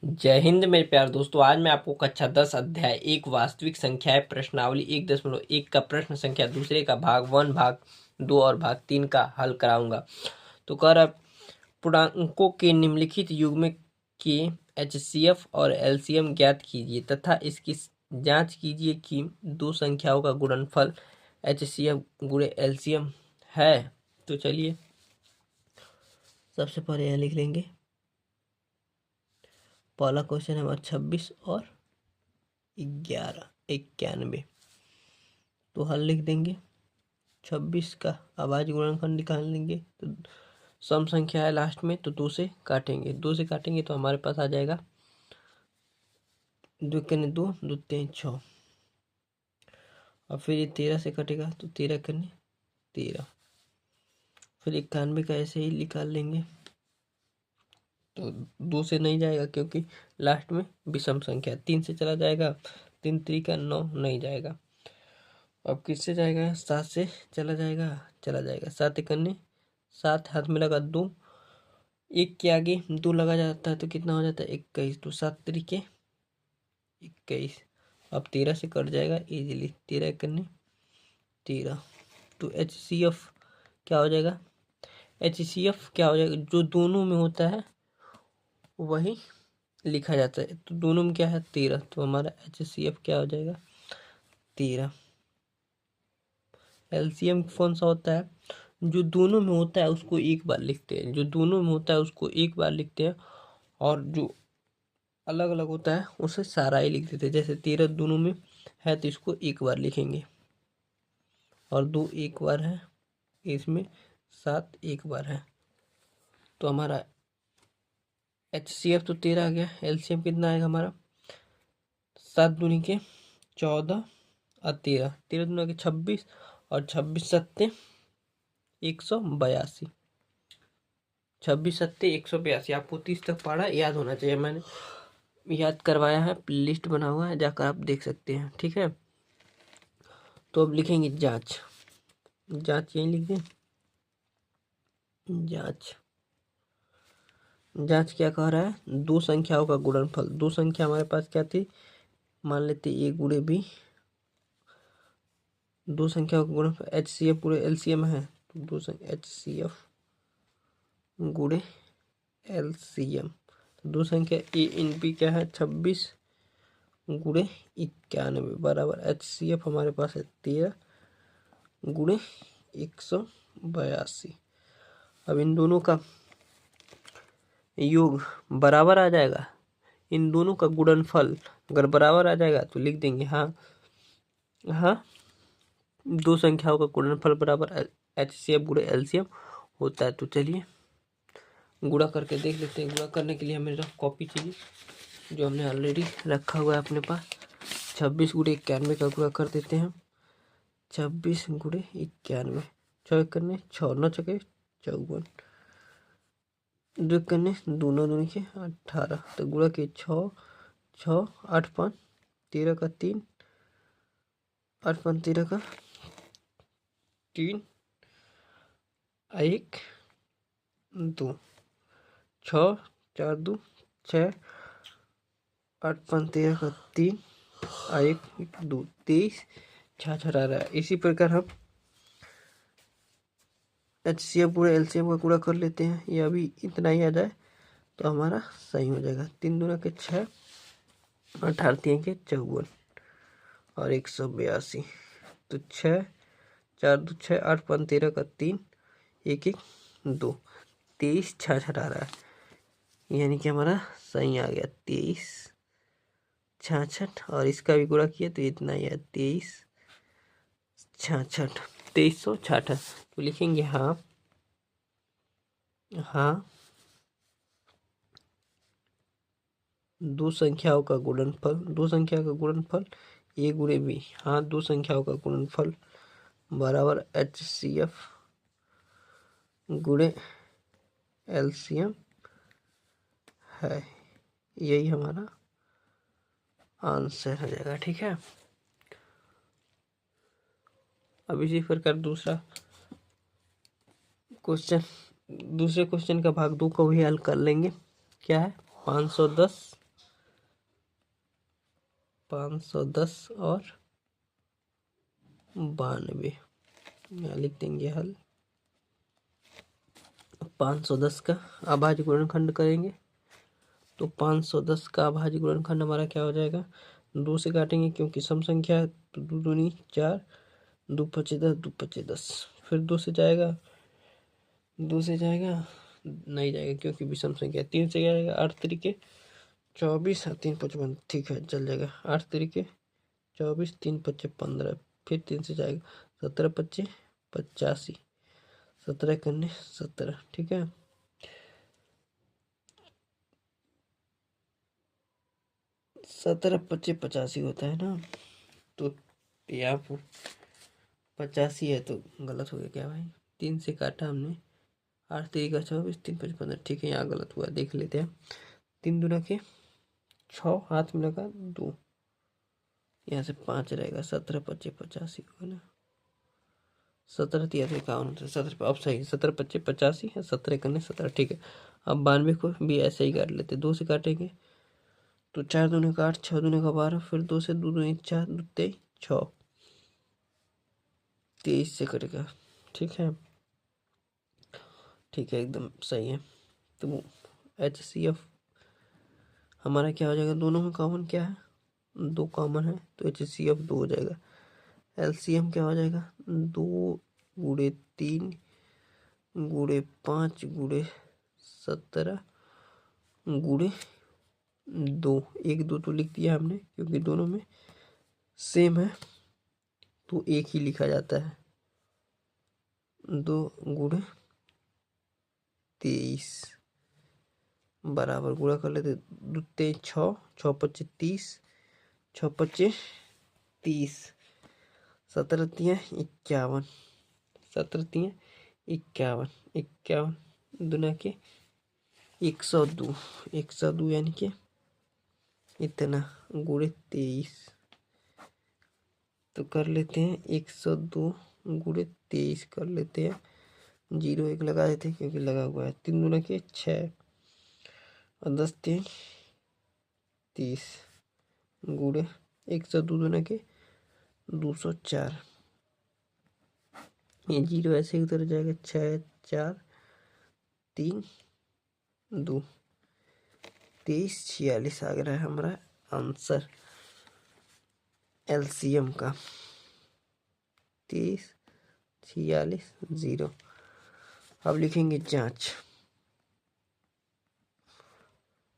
जय हिंद मेरे प्यारे दोस्तों। आज मैं आपको कक्षा 10 अध्याय एक वास्तविक संख्याएं प्रश्नावली 1.1 का प्रश्न संख्या दूसरे का भाग 1 भाग 2 और भाग 3 का हल कराऊंगा। तो कह रहा पूर्णांकों के निम्नलिखित युग्म के एचसीएफ और एलसीएम ज्ञात कीजिए तथा इसकी जांच कीजिए कि दो संख्याओं का गुणनफल एचसीएफ गुणे एलसीएम है। तो चलिए सबसे पहले यहाँ लिख लेंगे। पहला क्वेश्चन है 26 और 91। तो हल लिख देंगे। 26 का अभाज्य गुणनफल निकाल लेंगे तो सम संख्या है लास्ट में, तो 2 से काटेंगे तो हमारे पास आ जाएगा 2 कने 2, 2 3 6। और फिर ये 13 से कटेगा तो 13 कने 13। फिर 91 का ऐसे ही निकाल लेंगे तो 2 से नहीं जाएगा क्योंकि लास्ट में विषम संख्या। 3 से चला जाएगा, 3 3 का 9 नहीं जाएगा। अब किससे जाएगा? 7 से चला जाएगा 7 एकन्ने 7, हाथ में लगा 2, 1 के आगे 2 लगा जाता है तो कितना हो जाता है 21। तो 7 तरीके 21। अब 13 से कट जाएगा इजीली, 13 एकन्ने 13। तो एचसीएफ क्या हो जाएगा? जो दोनों में होता है वही लिखा जाता है। तो दोनों में क्या है? 13। तो हमारा एचसीएफ क्या हो जाएगा? 13। एलसीएम कौन सा होता है? जो दोनों में होता है उसको एक बार लिखते हैं, और जो अलग अलग होता है उसे सारा ही लिख देते हैं। जैसे 13 दोनों में है तो इसको एक बार लिखेंगे, और 2 एक बार है इसमें, 7 एक बार है। तो हमारा एचसीएफ तो 13 आ गया। एलसीएम कितना आएगा हमारा? 7 दूनी के 14 और 13, 13 दूनी के 26 और 26 सत्ते 182। 26 सत्ते 182। आपको 30 तक पढ़ा याद होना चाहिए, मैंने याद करवाया है, लिस्ट बना हुआ है, जाकर आप देख सकते हैं। ठीक है, तो अब लिखेंगे जांच यहीं लिख दें। जांच क्या कह रहा है? दो संख्याओं का गुणनफल। दो संख्या हमारे पास क्या थी? मान लेते ए गुणे बी। दो संख्याओं का गुणनफल एचसीएफ गुणे एलसीएम है। तो दो एचसीएफ गुणे एलसीएम। तो दो संख्या ए इन बी क्या है? 26 गुणे 91 बराबर एचसीएफ हमारे पास है 13 गुणे 182। अब इन दोनों का योग बराबर आ जाएगा। इन दोनों का गुणनफल अगर बराबर आ जाएगा तो लिख देंगे हाँ दो संख्याओं का गुणनफल बराबर एचसीएफ गुणे एलसीएम होता है। तो चलिए गुणा करके देख लेते हैं। गुणा करने के लिए हमें रफ कॉपी चाहिए जो हमने ऑलरेडी रखा हुआ है अपने पास। 26 गुणे 91 का गुणा कर देते हैं। 26 गुणे 91, 6 करने 6 9 छके 54, 2 करने 2 9 दूनी के 18। तो गुणा के 6 6 8 5 13 का 3, 8 5 13 का 3 1 2, 6 4 2 6, 8 5 13 का 3 1 2 23 66 आ रहा है। इसी प्रकार हम एचसीएफ गुणे एलसीएम का गुणा कर लेते हैं। यह भी इतना ही आ जाए तो हमारा सही हो जाएगा। 3 दूना के 6, 18 3 के 54 और 182। तो 6 4 2 6, 8 5 13 का 3 1 1 2, 23 66 आ रहा है, यानी कि हमारा सही आ गया 23 66। और इसका भी गुणा किया तो इतना ही है 23 66, 2366। तो लिखेंगे हाँ दो संख्याओं का गुणनफल ए गुणे बी। हाँ दो संख्याओं का गुणनफल बराबर एचसीएफ गुणे एलसीएम है। यही हमारा आंसर हो जाएगा। ठीक है, अब इसी प्रकार दूसरे क्वेश्चन का भाग 2 को भी हल कर लेंगे। क्या है? 510 510 और 92, यहाँ लिख देंगे हल। 510 का अभाज्य गुणनखंड करेंगे तो 510 का अभाज्य गुणनखंड हमारा क्या हो जाएगा, 2 से काटेंगे क्योंकि सम संख्या है, तो 2 दूनी 4, 2 पचे 10, 2 पचे 10, फिर 2 से जाएगा नहीं जाएगा क्योंकि विषम संख्या। 3 से जाएगा 8 तरीके 24 और 3 55, ठीक है चल जाएगा। 8 तरीके 24, 3 पच्चे 15, फिर 3 से जाएगा 17 पच्चे 85, 17 करने 17, ठीक है। 17 पच्चे 85 होता है ना, तो यहाँ पर 85 है तो गलत हो गया क्या भाई, 3 से काटा हमने, 8 तरीका 24, 3 पच्चे 15, ठीक है यहाँ गलत हुआ, देख लेते हैं। 3 दूना के 6, हाथ में लगा 2, यहाँ से 5 रहेगा, 17 पच्चे 85 होगा ना, 17 तिया 51 होता है, 17 अब सही, 17 पच्चे 85 है, 17 करने 17, ठीक है। अब 92 को भी ऐसे ही काट लेते, 2 से काटेंगे तो 4 दूने का 8, 6 दूने का 12, फिर 2 से 2 दूनी 4, 2 23, 6, 23 से कटेगा, ठीक है, ठीक है एकदम सही है। तो HCF हमारा क्या हो जाएगा, दोनों में कॉमन क्या है, 2 कॉमन है तो HCF 2 हो जाएगा। LCM क्या हो जाएगा, 2 गुणे 3 गुणे 5 गुणे 17 गुणे 2, 1 2 तो लिख दिया हमने क्योंकि दोनों में सेम है तो एक ही लिखा जाता है। 2 गुणे 23 बराबर गुणा कर लेते, 2 23 6, 6 पच्चे 30, 6 पच्चे 30, 17 तिया 51, 17 तिया 51, 51 दुना के 102, 102 यानी कि इतना गुणे 23, तो कर लेते हैं 102 गुणे 23 कर लेते हैं, 0 1 लगा देते हैं क्योंकि लगा हुआ है। 3 दूना के 6 और 10 3 30 गुणे 102 दूना के 204, ये 0 ऐसे ही उतर जाएगा, 6 4 3 2 23 46 आ गया है हमारा आंसर LCM का, 23 46 0। अब लिखेंगे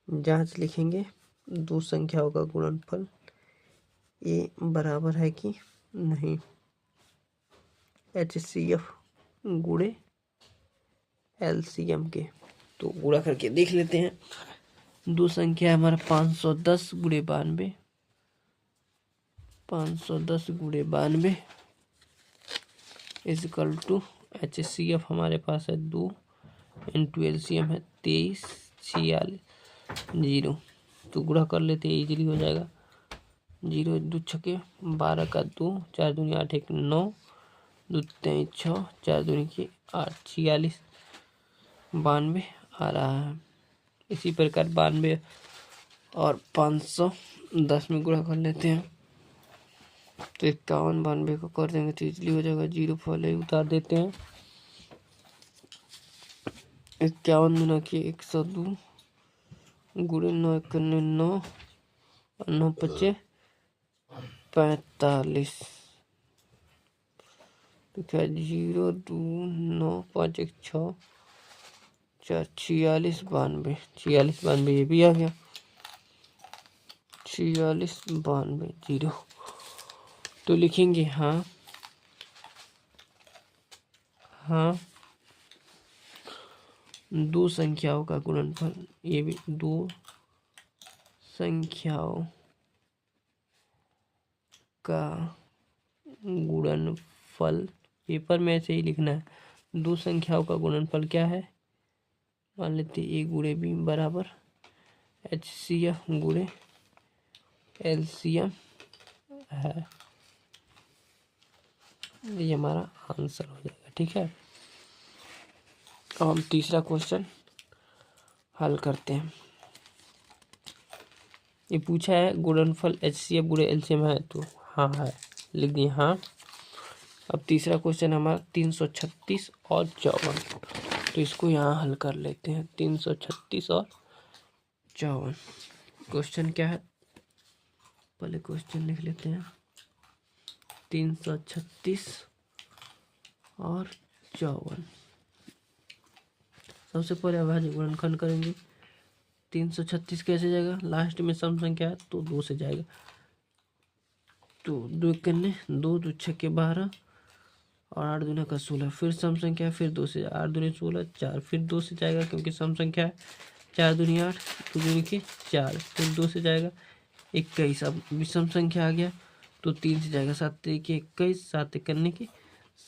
जांच लिखेंगे, 2 संख्याओं का गुणनफल ये बराबर है कि नहीं, HCF गुणे LCM के, तो गुणा करके देख लेते हैं। 2 संख्या है हमारा 510 गुणे 92, 510 गुणे 92 इजकल टू HCF हमारे पास है 2 इंटू LCM है 23 46 0, तो गुणा कर लेते हैं इजीली हो जाएगा। 0 2 छके 12 का 2, 4 दूनी 8 1 9, 2 3 6, 4 दूनी की 8 46 92 आ रहा है। इसी प्रकार 92 और 510 में गुणा कर लेते हैं तो 51 92 को कर देंगे तो इजली हो जाएगा, 0 पहले उतार देते हैं। 51 दूना की 102 गुणे 9 करने 9 और 9 पच्चे 45, तो क्या 0 2 9 5 1 6 4 46 92, 46 92 ये भी आ गया, 46 92 0, तो लिखेंगे हाँ 2 संख्याओं का गुणनफल, ये भी 2 संख्याओं का गुणनफल, पेपर में ऐसे ही लिखना है। 2 संख्याओं का गुणनफल क्या है, मान लेते A गुणे B बराबर HCF गुणे LCM है, ये हमारा आंसर हो जाएगा, ठीक है। अब हम तीसरा क्वेश्चन हल करते हैं। ये पूछा है गुणनफल HCF गुणे LCM है, तो हाँ है, लिख दिए हाँ। अब तीसरा क्वेश्चन हमारा 336 और 54, तो इसको यहाँ हल कर लेते हैं। 336 और 54 क्वेश्चन क्या है, पहले क्वेश्चन लिख लेते हैं। 336 और 54, सबसे पहले अभाज्य गुणनखंड करेंगे। 336 कैसे जाएगा, लास्ट में सम संख्या है तो 2 से जाएगा, तो 2 करने 2 2 6 12 और 8 दूना का 16, फिर सम संख्या है, फिर 2 से 8 दूनी 16 4, फिर 2 से जाएगा क्योंकि सम संख्या है, 4 दूनी 8 2 दूनी के 4, फिर 2 से जाएगा 21। अब विषम संख्या आ गया तो 3 से जाएगा, 7 तरीके 21, 7 करने के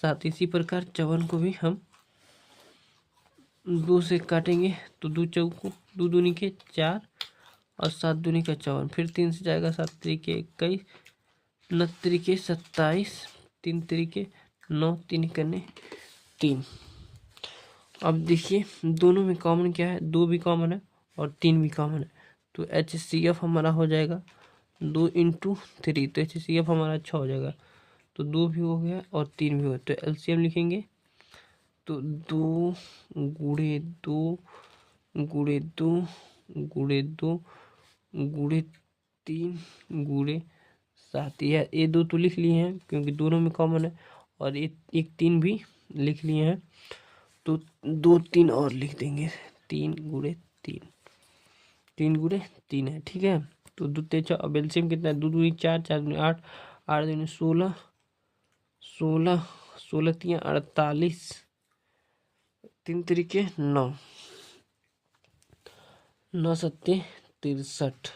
7। इसी प्रकार 54 को भी हम 2 से काटेंगे तो 2 चौको 2 दूनी के 4 और 7 दूनी का 54, फिर 3 से जाएगा, 7 तरीके 21, 9 तरीके 27, 3 तरीके 9, 3 करने 3। अब देखिए दोनों में कॉमन क्या है, 2 भी कॉमन है और 3 भी कॉमन है, तो HCF हमारा हो जाएगा 2 × 3, तो HCF हमारा 6 हो जाएगा, तो 2 भी हो गया और 3 भी हो गया, तो LCM लिखेंगे तो 2 गुणे 2 गुणे 2 गुणे 2 गुणे 3 गुणे 7, ये 2 तो लिख लिए हैं क्योंकि दोनों में कॉमन है, और एक 3 भी लिख लिए हैं, तो 2 3 और लिख देंगे, 3 गुणे 3, 3 गुणे 3 है, ठीक है। तो 2 3 6, अब एलसीएम कितना है, 2 दूनी 4 4 दूनी 8 8 दूनी 16 16 16 3 48 3 तरीके 9 9 7 63,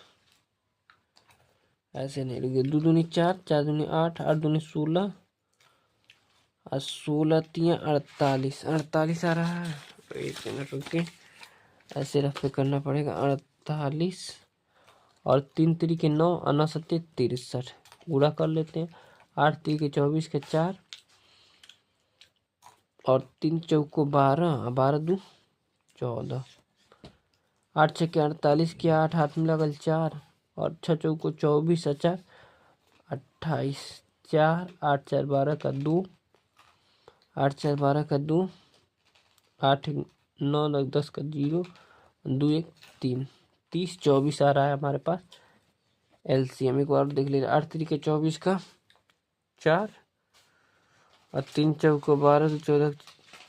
ऐसे नहीं लिखे। 2 दूनी 4 4 दूनी 8 8 दूनी 16 और 16 3 48 48 आ रहा है, एक मिनट रुकिए, ऐसे रफ पे करना पड़ेगा। 48 और 3 तरीके 9 और 9 7 63, गुणा कर लेते हैं। 8 तरीके 24 के 4 और 3 चौको 12 12 2 14, 8 6 के 48 के 8 हाथ में लगल 4 और 6 चौको 24 और 4 28, 4 8 4 12 का 2 8 4 12 का 2 8 9 10 का 0 2 1 3 30 24 आ रहा है हमारे पास LCM। एक बार देख लीजिए, 8 तरीके 24 का 4 और 3 चौको 12 14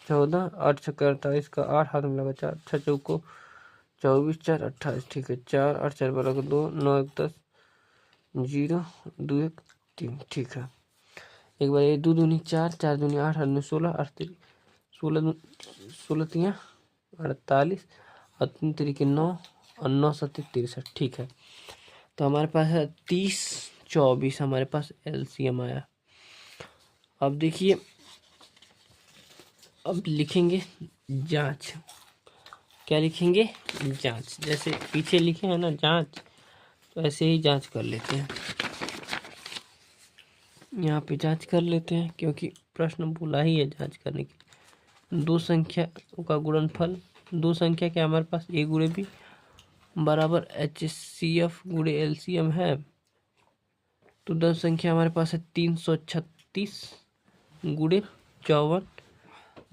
14 8 6 48 का 8 हाथ में लगा 4 6 चौको 24 4 28, ठीक है। 4 8 4 12 का 2 9 1 10 0 2 1 3, ठीक है। एक बार ये 2 दूनी 4 4 दूनी 8 8 दूनी 16 8 16 16 3 48 और 3 तरीके 9 और 9 7 63, ठीक है। तो हमारे पास है 30 24, हमारे पास LCM आया। अब देखिए, अब लिखेंगे जांच, क्या लिखेंगे, जांच, जैसे पीछे लिखे हैं ना जांच, तो ऐसे ही जांच कर लेते हैं। यहाँ पे जांच कर लेते हैं क्योंकि प्रश्न बोला ही है जांच करने की। 2 संख्या का गुणनफल, 2 संख्या क्या हमारे पास A गुणे B बराबर HCF गुणे LCM है, तो 10 संख्या हमारे पास है 336 गुणे 54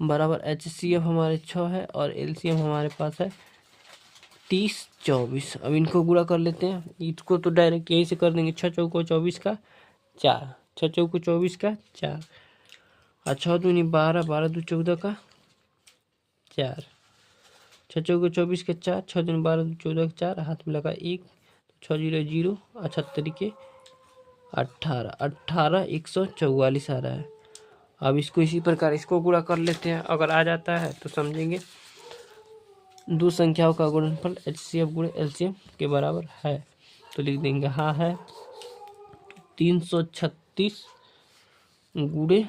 बराबर HCF हमारे 6 है और LCM हमारे पास है 30 24। अब इनको गुणा कर लेते हैं, इसको तो डायरेक्ट यहीं से कर देंगे। 6 चौको 24 का 4 6 चौको 24 का 4 और 6 दूनी 12 12 दू 14 का 4 6 चौको 24 का 4 6 दूनी 12 दू 14 का 4 हाथ में लगा 1 6 0 0 अच्छा तरीके 18 18 144 आ रहा है। अब इसको इसी प्रकार इसको गुणा कर लेते हैं, अगर आ जाता है तो समझेंगे 2 संख्याओं का गुणनफल HCF गुणे LCM के बराबर है, तो लिख देंगे हाँ है। 336 गुणे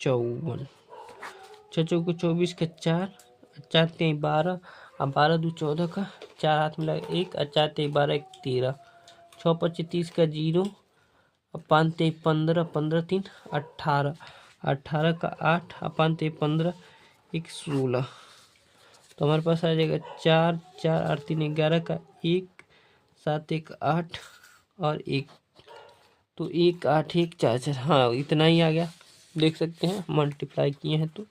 54, 6 चौको 24 का 4 4 3 12 और 12 2 14 का 4 हाथ में लगा 1 और 4 3 12 1 13 6 5 30 का 0 और 5 3 15 15 3 18 18 का 8 और 5 3 15 1 16, तो हमारे पास आ जाएगा 4 4 8 3 11 का 1 7 1 8 और 1, तो 1 8 1 4 4, हाँ इतना ही आ गया, देख सकते हैं मल्टीप्लाई किए हैं तो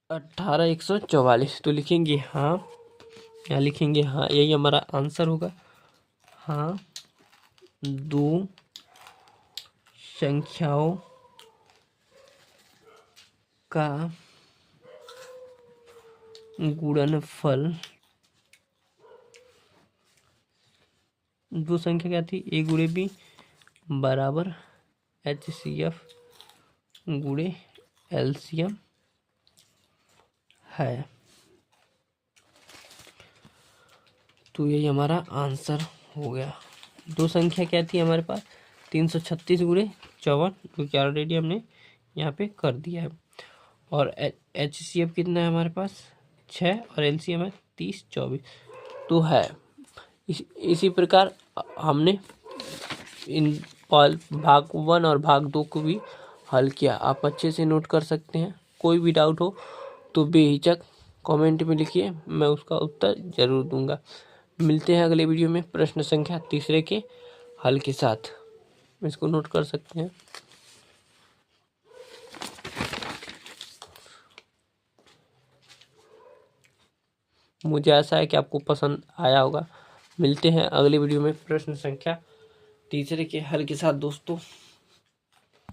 18 144। तो लिखेंगे हाँ, यहाँ लिखेंगे हाँ, यही हमारा आंसर होगा। हाँ, दो संख्याओं का गुणनफल, दो संख्या क्या थी, ए गुणे बी बराबर HCF गुणे LCM है। तो यही हमारा आंसर हो गया। दो संख्या क्या थी हमारे पास, 336 गुणे 54, जो कि ऑलरेडी हमने यहाँ पे कर दिया है। और HCF कितना है हमारे पास, 6, और LCM है 30 24, तो है। इसी प्रकार हमने इन भाग 1 और भाग 2 को भी हल किया। आप अच्छे से नोट कर सकते हैं। कोई भी डाउट हो तो बेहिचक कमेंट में लिखिए, मैं उसका उत्तर जरूर दूंगा। मिलते हैं अगले वीडियो में प्रश्न संख्या 3 के हल के साथ। इसको नोट कर सकते हैं। मुझे आशा है कि आपको पसंद आया होगा। मिलते हैं अगले वीडियो में प्रश्न संख्या 3 के हल के साथ दोस्तों।